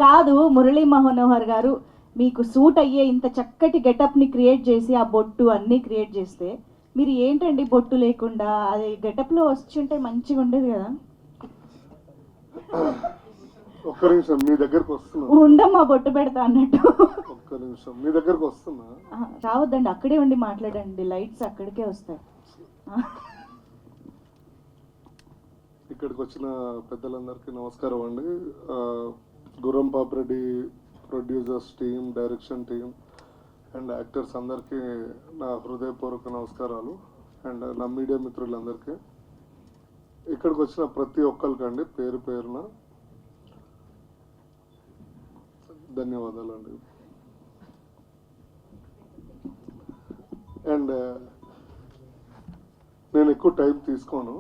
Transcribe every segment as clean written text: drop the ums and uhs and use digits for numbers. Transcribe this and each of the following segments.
కాదు మురళీ మనోహర్ గారు, మీకు సూట్ అయ్యే ఇంత చక్కటి గెటప్ని క్రియేట్ చేసి ఆ బొట్టు అన్నీ క్రియేట్ చేస్తే మీరు ఏంటండి బొట్టు లేకుండా అది గెటప్లో వచ్చుంటే మంచిగా ఉండేది కదా. ఒక్క నిమిషం మీ దగ్గరకు వస్తున్నా. ఉండమ్మా బొట్టు పెడతా అన్నట్టు. ఒక్క నిమిషం మీ దగ్గరకు వస్తున్నా. రావద్దండి, అక్కడే ఉండి మాట్లాడండి, లైట్స్ అక్కడికే వస్తాయి. ఇక్కడికి వచ్చిన పెద్దలందరికీ నమస్కారం అండి. గుర్రం Papireddy producers team, direction team and actors అందరికీ నా హృదయపూర్వక నమస్కారాలు. అండ్ నా మీడియా మిత్రులందరికీ, ఇక్కడికి వచ్చిన ప్రతి ఒక్కరికండి పేరు పేరున ధన్యవాదాలండి. అండ్ నేను ఎక్కువ టైం తీసుకోను,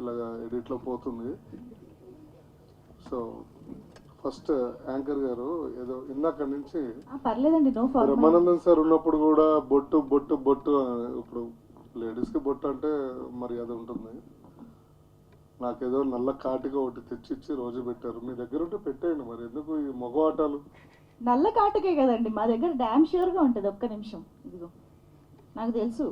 ఇలాగా ఎడిట్లో పోతుంది. సో ఫస్ట్ యాంకర్ గారు ఏదో ఇందాక నుంచి పర్లేదండి, నో ప్రాబ్లం. బ్రహ్మానందన్ సార్ ఉన్నప్పుడు కూడా బొట్టు బొట్టు బొట్టు, ఇప్పుడు లేడీస్కి బొట్టు అంటే మర్యాద ఉంటుంది. నాకేదో నల్ల కాటిగా ఒకటి తెచ్చిచ్చి రోజు పెట్టారు. మీ దగ్గర ఉంటే పెట్టేయండి, మరి ఎందుకు ఈ మగవాటాలు? నల్ల కాటుకే కదండి మా దగ్గర, డ్యామ్ ష్యూర్గా ఉంటుంది. ఒక్క నిమిషం, ఇదిగో నాకు తెలుసు,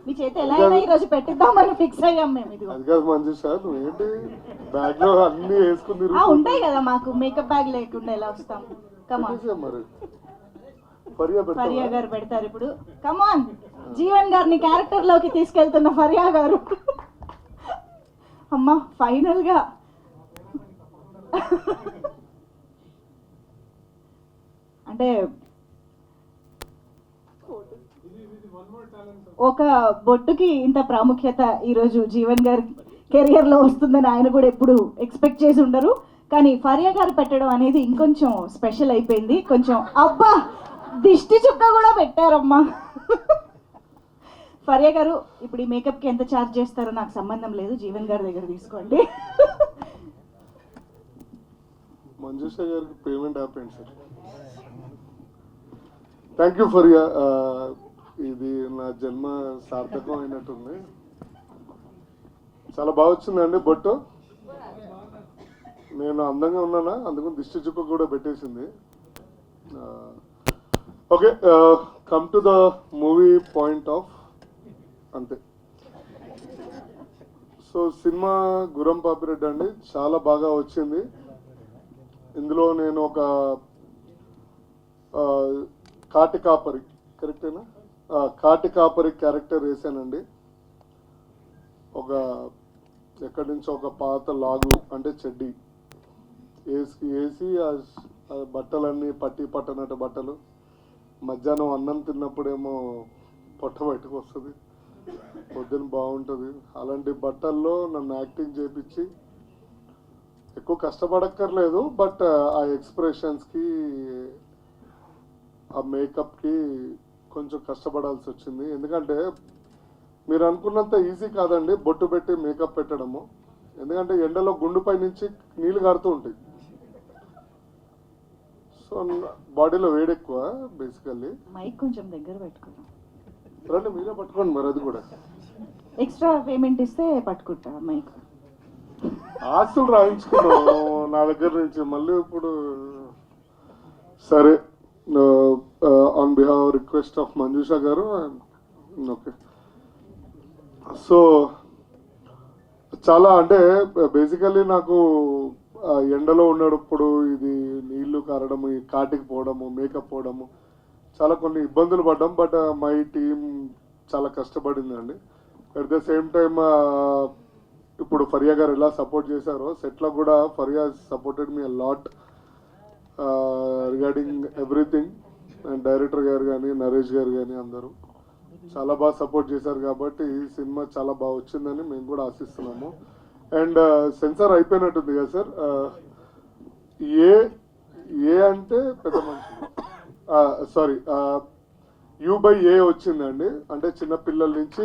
మీ చేతి ఎలా అయినా ఈరోజు పెట్టిద్దామని ఫిక్స్ అయ్యాం మేము. ఇదిగో అది కాదు మంజు సార్, నువ్వేంటి బ్యాగ్ లో అన్ని వేసుకుని ఉంటాయి కదా, మాకు మేకప్ బ్యాగ్ లేకుండా ఎలా వస్తాం. కమాన్, మరి ఫరియా గారు పెడతారు ఇప్పుడు. కమాన్, జీవన్ గారిని క్యారెక్టర్ లోకి తీసుకెళ్తున్న ఫరియా గారు. అమ్మా ఫైనల్ గా అంటే ఒక బొట్టుకి ఇంత ప్రాముఖ్యత ఈరోజు జీవన్ గారి కెరియర్ లో వస్తుందని ఆయన కూడా ఎప్పుడు ఎక్స్పెక్ట్ చేసి ఉండరు. కానీ ఫరియా గారు పెట్టడం అనేది ఇంకొంచెం స్పెషల్ అయిపోయింది. కొంచెం అబ్బా దిష్టి చుక్క కూడా పెట్టారమ్మా. ఫరియా గారు, ఇప్పుడు ఈ మేకప్కి ఎంత ఛార్జ్ చేస్తారో నాకు సంబంధం లేదు, జీవన్ గారి దగ్గర తీసుకోండి. మంజుష గారికి పేమెంట్ ఆపండి సార్. Thank you Faria. ఇది నా జన్మ సార్థకం అయినట్టుంది. చాలా బాగా వచ్చిందండి బొట్టు. నేను అందంగా ఉన్నానా, అందుకు దిష్టి చుక్క కూడా పెట్టేసింది. Okay, come to the movie point of అంతే. సో సినిమా గుర్రం పాపిరెడ్డి అండి, చాలా బాగా వచ్చింది. ఇందులో నేను ఒక కాటి కాపరి, కరెక్టేనా, కాటి కాపరి క్యారెక్టర్ వేసానండి. ఒక ఎక్కడి నుంచి ఒక పాత లాగు అంటే చెడ్డి వేసి ఆ బట్టలన్నీ పట్టి పట్టనట్టు బట్టలు, మధ్యాహ్నం అన్నం తిన్నప్పుడేమో పొట్ట బయటకు వస్తుంది, పొద్దున బాగుంటుంది. అలాంటి బట్టల్లో నన్ను యాక్టింగ్ చేపించి, ఎక్కువ కష్టపడక్కర్లేదు, బట్ ఆ ఎక్స్ప్రెషన్స్కి ఆ మేకప్కి కొంచెం కష్టపడాల్సి వచ్చింది. ఎందుకంటే మీరు అనుకున్నంత ఈజీ కాదండి బొట్టు పెట్టి మేకప్ పెట్టడము. ఎందుకంటే ఎండలో గుండుపై నుంచి నీళ్ళు కారుతూ ఉంటాయి. సో బాడీలో వేడి ఎక్కువ బేసికల్లీ. మైక్ కొంచెం దగ్గర పెట్టుకున్నాం రండి, మీరే పట్టుకోండి మరి. అది కూడా ఎక్స్ట్రా పేమెంట్ ఇస్తే పట్టుకుంటా మైక్. ఆస్తులు రాయించుకున్నాం నా దగ్గర నుంచి మళ్ళీ ఇప్పుడు. సరే, on behalf request of Manjusha గారు, ఓకే. సో చాలా అంటే బేసికల్లీ నాకు ఎండలో ఉన్నప్పుడు ఇది నీళ్లు కారడము, ఈ కాటికి పోవడము, మేకప్ పోవడము, చాలా కొన్ని ఇబ్బందులు పడ్డాం. బట్ మై టీం చాలా కష్టపడిందండి. అట్ ద సేమ్ టైమ్ ఇప్పుడు ఫరియా గారు ఎలా సపోర్ట్ చేశారో సెట్లో కూడా Faria supported me lot regarding everything. And director గారు కానీ, నరేష్ గారు కానీ అందరూ చాలా బాగా సపోర్ట్ చేశారు. కాబట్టి ఈ సినిమా చాలా బాగా వచ్చిందని మేము కూడా ఆశిస్తున్నాము. అండ్ సెన్సార్ అయిపోయినట్టుంది కదా సార్. ఏ అంటే పెద్ద మనిషి, సారీ, U/A వచ్చిందండి. అంటే చిన్న పిల్లల నుంచి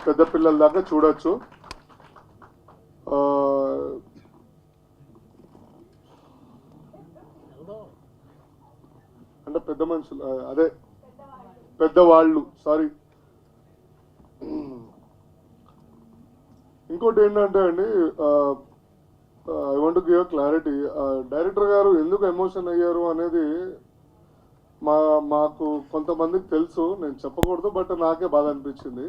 పెద్ద పిల్లల దాకా చూడొచ్చు. అంటే పెద్ద మనుషులు, అదే పెద్దవాళ్ళు, సారీ. ఇంకోటి ఏంటంటే అండి, I want to give clarity. Director గారు ఎందుకు ఎమోషన్ అయ్యారు అనేది మాకు కొంతమందికి తెలుసు, నేను చెప్పకూడదు, బట్ నాకే బాధ అనిపించింది.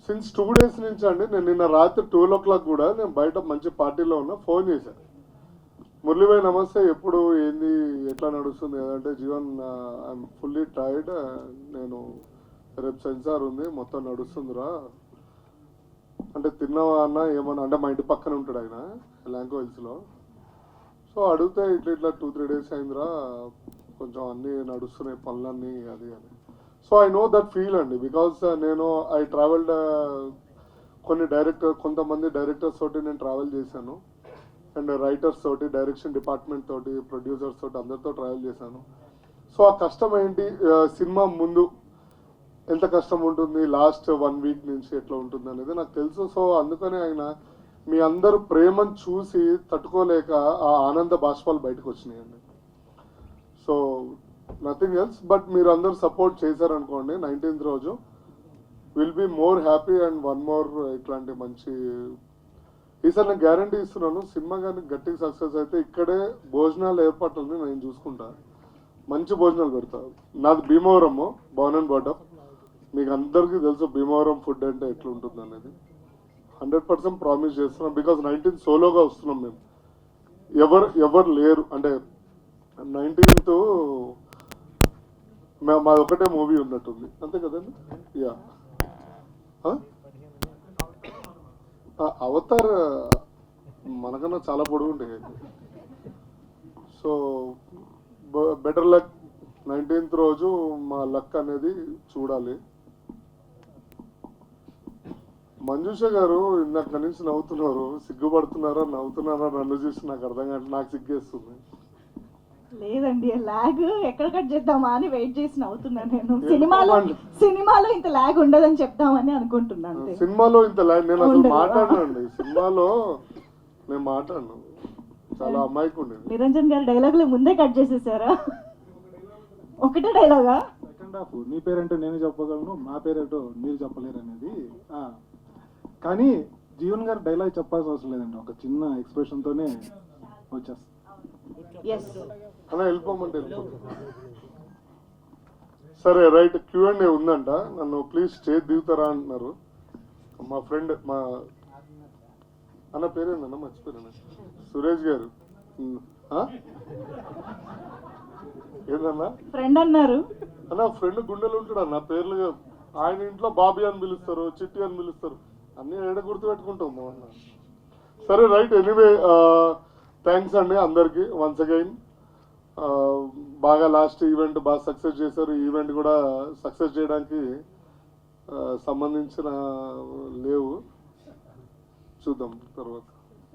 సిన్స్ 2 days నుంచి అండి, నేను నిన్న రాత్రి 12 o'clock కూడా నేను బయట మంచి పార్టీలో ఉన్నా, ఫోన్ చేశాను. మురళీభాయ్ నమస్తే, ఎప్పుడు ఏంది ఎట్లా నడుస్తుంది అంటే, జీవన్ ఐఎమ్ ఫుల్లీ టైర్డ్, నేను రేపు సెన్సార్ ఉంది, మొత్తం నడుస్తుందిరా అంటే, తిన్నావా అన్న ఏమన్నా అంటే, మా ఇంటి పక్కన ఉంటాడు ఆయన ల్యాంకో హిల్స్లో. సో అడిగితే ఇట్లా 2-3 days అయిందిరా, కొంచెం అన్నీ నడుస్తున్నాయి పనులన్నీ అది అని. So I know that feel అండి, బికాస్ నేను ఐ ట్రావెల్డ్ కొంతమంది డైరెక్టర్స్ తోటి నేను ట్రావెల్ చేశాను, అండ్ రైటర్స్ తోటి, డైరెక్షన్ డిపార్ట్మెంట్ తోటి, ప్రొడ్యూసర్స్ తోటి అందరితో ట్రావెల్ చేశాను. సో ఆ కష్టం ఏంటి, సినిమా ముందు ఎంత కష్టం ఉంటుంది, లాస్ట్ 1 week నుంచి ఎట్లా ఉంటుంది అనేది నాకు తెలుసు. సో అందుకనే ఆయన మీ అందరూ ప్రేమను చూసి తట్టుకోలేక ఆ ఆనంద బాష్పాలు బయటకు వచ్చినాయండి. సో నథింగ్ ఎల్స్, బట్ మీరు అందరూ సపోర్ట్ చేశారనుకోండి, 19th రోజు will be more happy. And one more ఇట్లాంటి మంచి ఈసారి నేను గ్యారంటీ ఇస్తున్నాను, సినిమా కానీ గట్టిగా సక్సెస్ అయితే ఇక్కడే భోజనాల ఏర్పాట్లని నేను చూసుకుంటా, మంచి భోజనాలు పెడతా. నాది భీమవరము, బోర్న్ అండ్ బాటమ్, మీకు అందరికీ తెలుసు భీమవరం ఫుడ్ అంటే ఎట్లా ఉంటుంది అనేది. 100% ప్రామిస్ చేస్తున్నాం, బికాజ్ 19th సోలోగా వస్తున్నాం మేము, ఎవరు లేరు అంటే 19th మాది ఒకటే మూవీ ఉన్నట్టుంది, అంతే కదండి. యా, అవతార్ మనకన్నా చాలా పొడుగు ఉంటాయి. సో బెటర్ లక్, 19th రోజు మా లక్ అనేది చూడాలి. మంజుష గారు ఇందాక నుంచి నవ్వుతున్నారు, సిగ్గుపడుతున్నారా నవ్వుతున్నారా నన్ను చూసి నాకు అర్థం కాదు, నాకు సిగ్గేస్తుంది. లేదండి, లాగ్ ఎక్కడ కట్ చేద్దామా అని వెయిట్ చేసి నవ్వుతున్నాను నేను. సినిమాలో ఇంత లాగ్ ఉండదని చెప్తామని అనుకుంటున్నాను. సినిమాలో ఇంత లాగ్ నేను అసలు మాట్లాడనండి, సినిమాలో నేను మాట్లాడను, చాలా అమ్మాయికి ఉండేది. నిరంజన్ గారి డైలాగులు ముందే కట్ చేసేసారా? ఒకటే డైలాగా? సెకండ్ హాఫ్ నీ పేరేంటో నేను చెప్పగలను, మా పేరేంటో మీరు చెప్పలేరు అనేది. కానీ జీవన్ గారు డైలాగ్ చెప్పాల్సిన అవసరం లేదండి, ఒక చిన్న ఎక్స్ప్రెషన్ తోనే వచ్చేస్తుంది. అలా వెళ్ళిపోమంటే సరే రైట్. Q&A ఉందంట, నన్ను ప్లీజ్ స్టేజ్ దిగుతారా అంటున్నారు మా ఫ్రెండ్, మా అన్న పేరేందన్న మర్చిపోయాను, సురేష్ గారు. ఏందన్నా ఫ్రెండ్ అన్నారు అన్న, ఫ్రెండ్ గుండెలు ఉంటాడు అన్న, పేర్లు ఆయన ఇంట్లో బాబీ అని పిలుస్తారు, చిట్టి అని పిలుస్తారు, అన్ని ఏడ గుర్తు పెట్టుకుంటాం అన్న. సరే రైట్, ఎనీవే థ్యాంక్స్ అండి అందరికి వన్స్ అగైన్. బాగా లాస్ట్ ఈవెంట్ బాగా సక్సెస్ చేశారు, ఈ ఈవెంట్ కూడా సక్సెస్ చేయడానికి సంబంధించిన లేవు, చూద్దాం తర్వాత.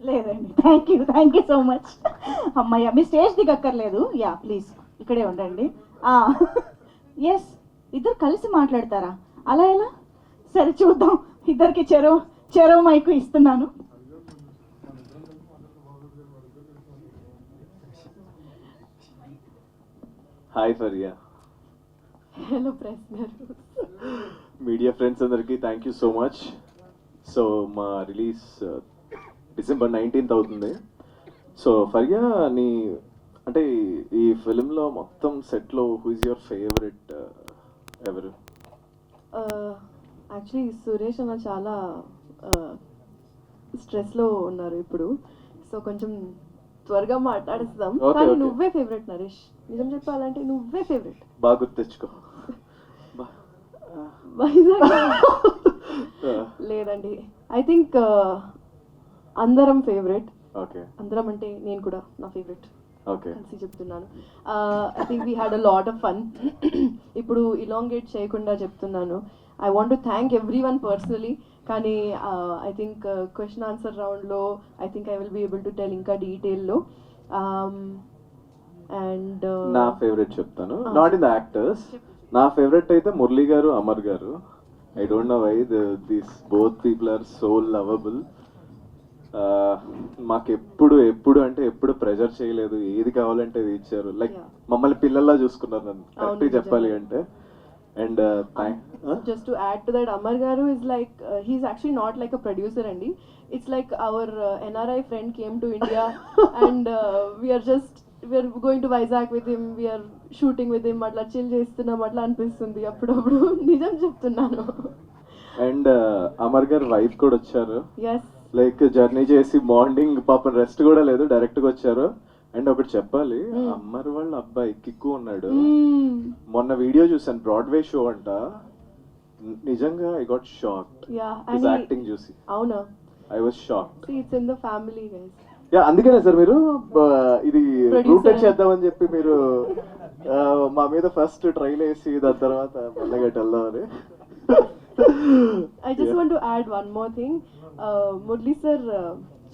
లేదండి, థ్యాంక్ యూ సో మచ్. అమ్మయ్య, మీ స్టేజ్ దిగక్కర్లేదు, యా ప్లీజ్ ఇక్కడే ఉండండి. ఎస్, ఇద్దరు కలిసి మాట్లాడతారా? అలా ఎలా? సరే చూద్దాం, ఇద్దరికి చెరో మైకు ఇస్తున్నాను. హాయ్ ఫరియా. హలో ప్రెస్ గారు. మీడియా ఫ్రెండ్స్ అందరికీ thank you so much. So మా రిలీజ్ December 19th అవుతుంది. సో ఫరియా, నీ అంటే ఈ ఫిలింలో మొత్తం సెట్లో హూ ఇస్ యువర్ ఫేవరెట్ ఎవరు? యాక్చువల్లీ సురేష్ అన్న చాలా స్ట్రెస్లో ఉన్నారు ఇప్పుడు, సో కొంచెం త్వరగా మాట్లాడిస్తాం. కానీ నువ్వే ఫేవరెట్ నరేష్, నిజం చెప్పాలంటే నువ్వే ఫేవరెట్. బాగా గుర్తు తెచ్చుకో. లేదండి, ఐ థింక్ అందరం ఫేవరెట్. ఓకే, అందరం అంటే నేను కూడా నా ఫేవరెట్ ఓకే కలిసి చెప్తున్నాను. I think we had a lot of fun. ఇప్పుడు ఇలాంగేట్ చేయకుండా చెప్తున్నాను, I want to thank everyone personally. కానీ ఐ థింక్ క్వశ్చన్ ఆన్సర్ రౌండ్లో I think I will be able to tell ఇంకా డీటెయిల్లో. అండ్ నా ఫేవరెట్ చెప్తాను, నాట్ ఇన్ ద యాక్టర్స్. నా ఫేవరెట్ అయితే మురళీ గారు, అమర్ గారు. I don't know why these both people are so lovable. మాకు ఎప్పుడు అంటే ఎప్పుడు ప్రెజర్ చేయలేదు, ఏది కావాలంటే అది ఇచ్చారు. లైక్ మమ్మల్ని పిల్లల్లా చూసుకున్నారు నన్ను, కరెక్ట్గా చెప్పాలి అంటే. And Just to add to that, Amar Garu is like, he's actually not like a producer, Andy. It's like our NRI friend came to India and we are going to Vizag with him, we are shooting with him, అట్లా chill చేస్తున్నాం అట్లా అనిపిస్తుంది అప్పుడప్పుడు. నిజం చెప్తున్నాను. And Amar గారు wife కూడా వచ్చారు. Yes. లైక్ జర్నీ చేసి మార్నింగ్ పాపం రెస్ట్ కూడా లేదు, డైరెక్ట్ గా వచ్చారు. అండ్ ఒకటి చెప్పాలి, అమ్మర్ వాళ్ళ అబ్బాయి కిక్కు ఉన్నాడు. మొన్న వీడియో చూసాను, బ్రాడ్వే షో అంట. నిజంగా I got shocked. Yeah, his and acting చూసి అవునా, I was shocked. see it's in the family, guys. Yeah, అందుకనే సార్ మీరు ఇది Producer. రూటెడ్ చేద్దామని చెప్పి మీరు మా మీద ఫస్ట్ ట్రైల్ వేసి దాని తర్వాత మళ్ళీ వెళ్దామని. I just want to add one more thing. Murli sir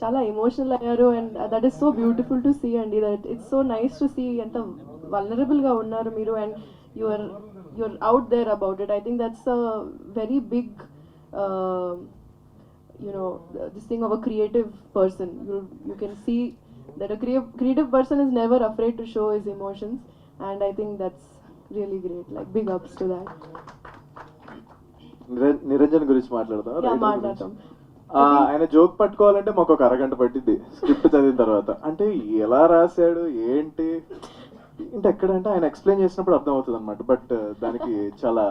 చాలా ఎమోషనల్ అయ్యారు and that is so beautiful to see అండి. That it's so nice to see ఎంత వల్నరబుల్ గా ఉన్నారు మీరు and your out there about it. I think that's a very big this thing of a creative person. You can see that a creative person is never afraid to show his emotions, and I think that's really great. Like big ups to that. Niranjan గురించి మాట్లాడతాం. Yeah, మాట్లాడతాం. ఆయన joke పట్టుకోవాలంటే మాకు ఒక అరగంట పట్టింది script చదివిన తర్వాత. అంటే ఎలా రాశాడు ఏంటి అంటే ఎక్కడంటే ఆయన ఎక్స్ప్లెయిన్ చేసినప్పుడు అర్థం అవుతుంది అనమాట. బట్ దానికి చాలా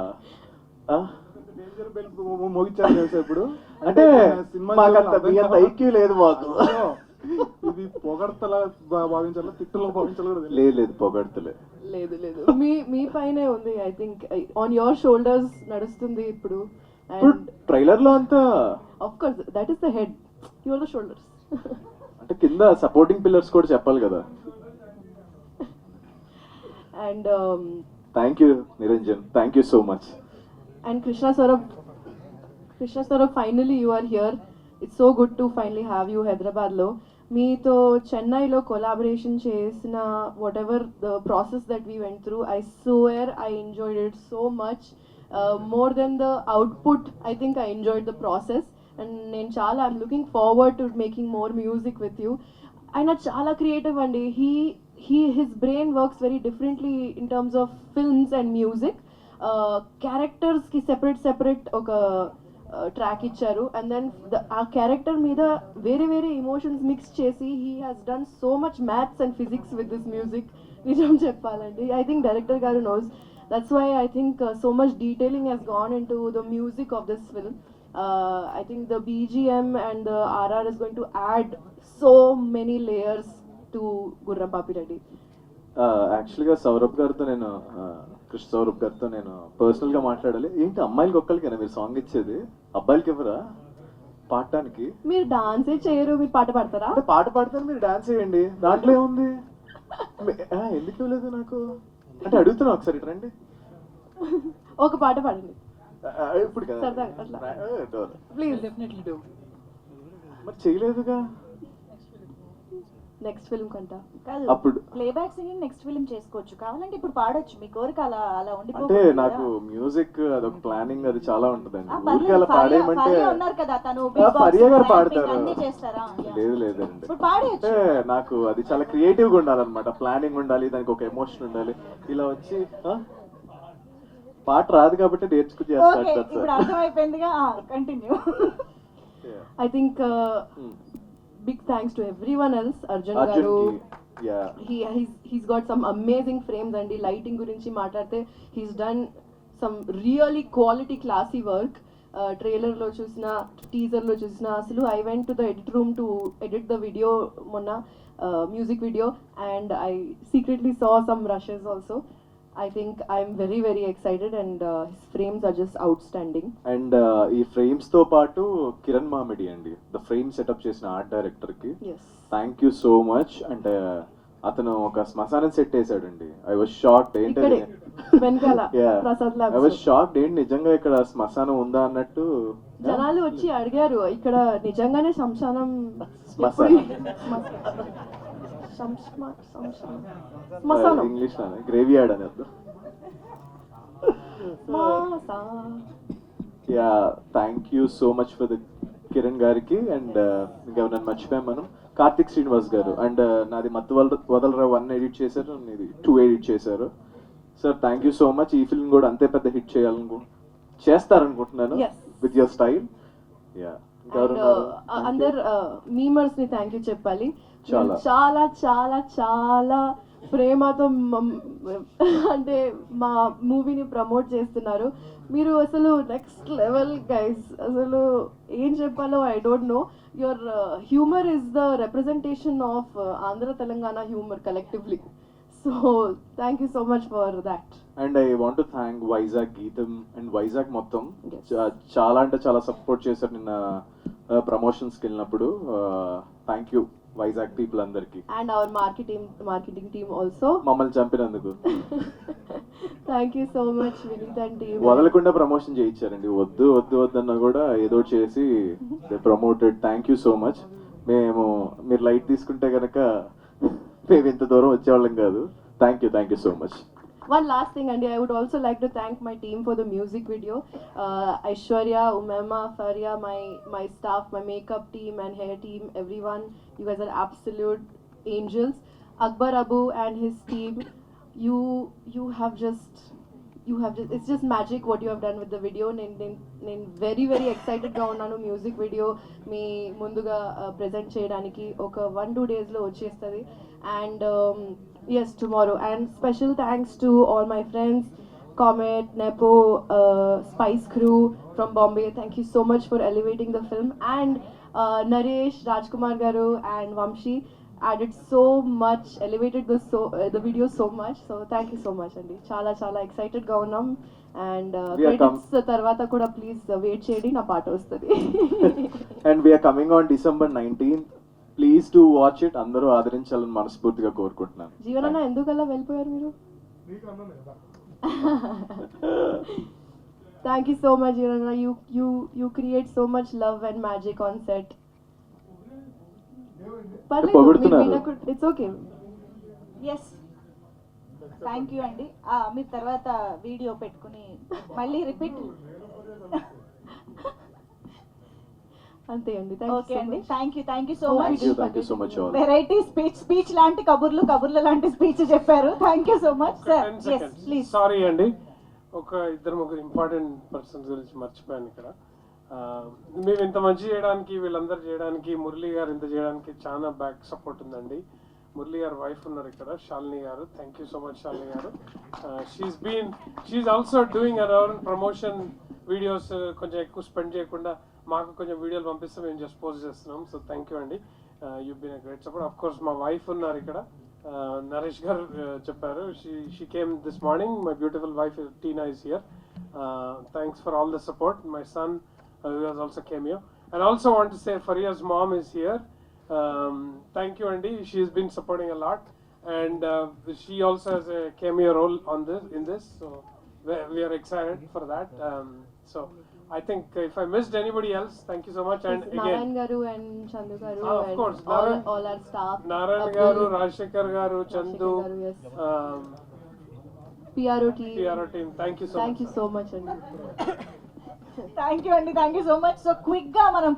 డేంజర్ బెల్ మోగించారు తెలుసా ఇప్పుడు. అంటే మాకంత మీ అంత ఐక్యూ లేదు మాకు. ఇది పొగడ్తలా భావించాలో తిట్టులో భావించాలో కూడా తెలియదు. లేదు లేదు, పొగడ్తలే. లేదు మీ పైనే ఉంది. I think on your shoulders నడుస్తుంది ఇప్పుడు. ఇప్పుడు అండ్ ట్రైలర్ లో అంతా of course that is the head, you are the shoulders. అంటే కింద సపోర్టింగ్ పిల్లర్స్ కూడా చెప్పాలి కదా. And thank you Niranjan, thank you so much. and Krishna Saurabh, finally you are here. It's so good to finally have you Hyderabad lo. మీతో చెన్నైలో collaboration చేసిన whatever the process that we went through, I swear I enjoyed it so much. More than the output, I think I enjoyed the process. And నేను చాలా I'm looking forward to making more music with you. ఆయన చాలా creative అండి. His brain works very differently in terms of films and music. క్యారెక్టర్స్కి separate ఒక track ఇచ్చారు and then ఆ character మీద వేరే ఎమోషన్స్ మిక్స్ చేసి he has done so much maths and physics with this music. నిజం చెప్పాలండి, ఐ థింక్ డైరెక్టర్ గారు knows. That's why I think so much detailing he's gone into the music of this film. I think the BGM and the RR is going to add so many layers to Gurram Papi Reddy. యాక్చువల్గా సౌరభ్ గారితో నేను కృష్ణ సౌరభ్ గారితో నేను personal గా మాట్లాడాలి. ఏంటి అమ్మాయిలకి ఒక్కరికైనా మీరు సాంగ్ ఇచ్చేది, అబ్బాయిలకి ఎవరా పాడటానికి? మీరు డాన్సే చేయరు, మీరు పాట పాడతారా? అంటే పాట పాడతాను, మీరు డాన్స్ చేయండి, దాంట్లో ఏముంది? ఎందుకు ఇవ్వలేదు నాకు అంటే అడుగుతున్నా. ఒకసారి ఇటు రండి, ఒక పాట పాడండి ఇప్పుడు కదా. సరదాగా అట్లా. Please definitely do. మరి చేయలేదుగా. నెక్స్ట్ ఫిల్మ్ కంట కాదు, అప్పుడు ప్లేబ్యాక్ సింగింగ్ నెక్స్ట్ ఫిల్మ్ చేసుకోవచ్చు, కావాలంటే ఇప్పుడు పాడొచ్చు. మీ కోరిక అలా అంటే ఉండిపోతుంది. నాకు మ్యూజిక్ అదొక ప్లానింగ్ అది చాలా ఉంటుందండి. ఊరికి అలా పాడేయమంటే ఉన్నారు కదా, తను ఫరియా గారు పాడతారు. అన్ని చేస్తారా? లేదండి, ఇప్పుడు పాడేయచ్చు. అంటే నాకు అది చాలా క్రియేటివ్ గా ఉండాలన్నమాట. ప్లానింగ్ ఉండాలి, దానికి ఒక ఎమోషన్ ఉండాలి. ఇలా వచ్చి పాట రాదు కాబట్టి నేర్చుకుని ఓకే, ఇప్పుడు అర్థమైపోయిందిగా, continue. I think big thanks to everyone else. Arjun garu, yeah, he's got some amazing frames and the lighting gurinchi maatladte he's done some really quality classy work. Trailer lo chusina, teaser lo chusina, asalu I went to the edit room to edit the video monna music video and I secretly saw some rushes also. I think I'm very excited and his frames are just outstanding. And ఈ frames తో పాటు కిరణ్ మామిడి అండి, the frame setup చేసిన art director కి thank you so much. అంటే అతను ఒక శ్మశానం సెట్ వేసాడండి. I was shocked. ఏంటది వెనకాల Prasad labs. I was shocked. ఏంటి నిజంగా ఇక్కడ శ్మశానం ఉందా అన్నట్టు జనాలు వచ్చి అడిగారు, ఇక్కడ నిజంగానే శ్మశానం ఇంగ్లీష్ గ్రేవీ యార్డ్ అని అర్థం. Yeah, thank you so much for the Kiran గారికి. అండ్ ఇంకెవరైనా మర్చిపోయాం మనం, కార్తిక్ శ్రీనివాస్ గారు. అండ్ నాది మత్తు వదలరావు 1 ఎడిట్ చేశారు, నీది 2 ఎడిట్ చేశారు. Sir thank you so much. ఈ ఫిల్మ్ కూడా అంతే పెద్ద హిట్ చేస్తారనుకుంటున్నాను Yes. With your style. Yeah and అందరు మీమర్స్ ని థ్యాంక్ యూ చెప్పాలి. చాలా. మీరు చాలా చాలా చాలా ప్రేమతో అంటే మా మూవీని ప్రమోట్ చేస్తున్నారు. మీరు అసలు నెక్స్ట్ లెవెల్ గైస్. అసలు ఏం చెప్పాలో I don't know. Your humour is the representation of Andhra Telangana humour collectively. So thank you so much for that. And I want to thank Vizag గీతం అండ్ వైజాగ్ మొత్తం Yes. చాలా అంటే చాలా సపోర్ట్ చేశారు నిన్న ప్రమోషన్స్కి వెళ్ళినప్పుడు. థ్యాంక్ యూ వైజాగ్ పీపుల్ అందరికి, and our marketing team also. మమ్మల్ని చంపినందుకు. Thank you so much Vineeth and team. వదలకుండా ప్రమోషన్ చేయించారండి. వద్దు వద్దు వద్దన్నా కూడా ఏదో చేసి promoted. Thank you so much. మీరు లైట్ తీసుకుంటే కనుక మేము ఇంత దూరం వచ్చేవాళ్ళం కాదు. Thank you so much. One last thing, Andy, I would also like to thank my team for the music video. Aishwarya, Umema, Faria, my staff, my makeup team and hair team, everyone. You guys are absolute angels. Akbar Abu and his team, you have just it's just magic what you have done with the video. నేను very excited గా ఉన్నాను. Music video మీ ముందుగా present చేయడానికి ఒక 1-2 days లో వచ్చేస్తుంది. And yes, tomorrow. And special thanks to all my friends, Comet, Nepo, Spice Crew from Bombay. Thank you so much for elevating the film. And Naresh, Rajkumar Garu and Vamshi added so much, elevated the video so much. So thank you so much, Andy. Chala excited ga unnam. And We are credits tarvata kuda please wait cheyandi, na paata vastadi. And we're coming on December 19th. Please do watch it. అందరూ ఆదరించాలని మనస్ఫూర్తిగా కోరుకుంటున్నాను. జీవనన్న ఎందుకలా వెళ్ళిపోయారు మీరు? Thank you so much, Jeevanna. You create so much love and magic on set. పొగుడుతున్నారు. It's okay. Yes thank you అండి. మీరు తర్వాత వీడియో పెట్టుకుని మళ్ళీ రిపీట్. అంతే అండి. ఓకే అండి. Thank you so Oh, much. Thank you so much all. Variety speech లాంటి కబుర్ల లాంటి స్పీచ్ చెప్పారు. Thank you so much sir. Yes please. Sorry అండి, ఒక ఇద్దరు ముగ్గురు ఇంపార్టెంట్ పర్సన్స్ గురించి మర్చిపోయాను ఇక్కడ. మేము ఇంత మంచి చేయడానికి, వీళ్ళందరూ చేయడానికి, మురళి గారు ఇంత చేయడానికి చాలా బ్యాక్ సపోర్ట్ ఉందండి. మురళి గారు వైఫ్ ఉన్నారు ఇక్కడ, శాలిని గారు. Thank you so much Shalini గారు. She also doing our promotion videos. కొంచెం ఎక్కువ స్పెండ్ చేయకుండా మాకు కొంచెం వీడియోలు పంపిస్తే మేము జస్ట్ పోస్ట్ చేస్తున్నాం. సో థ్యాంక్ యూ అండి. You been a great support. Of course మా వైఫ్ ఉన్నారు ఇక్కడ, నరేష్ గారు చెప్పారు. She came this morning. My beautiful wife Tina is here. Thanks for all the support. My son who has also came here. And also want to say Faria's mom is here. Thank you, Andy. She's been supporting a lot, and she also has a cameo role in this. So we are excited for that. So I think if I missed anybody else, thank you so much. And Narayan again, Garu and Chandu Garu of and course, all our staff. Narayan Abdul, Garu, Rajshekar Garu, Chandu, Rajshekar Garu, yes. PRO team. PRO team. Thank you so much. Thank you so much, Andy. Thank you అండి. Thank you so much. So quick గా మనం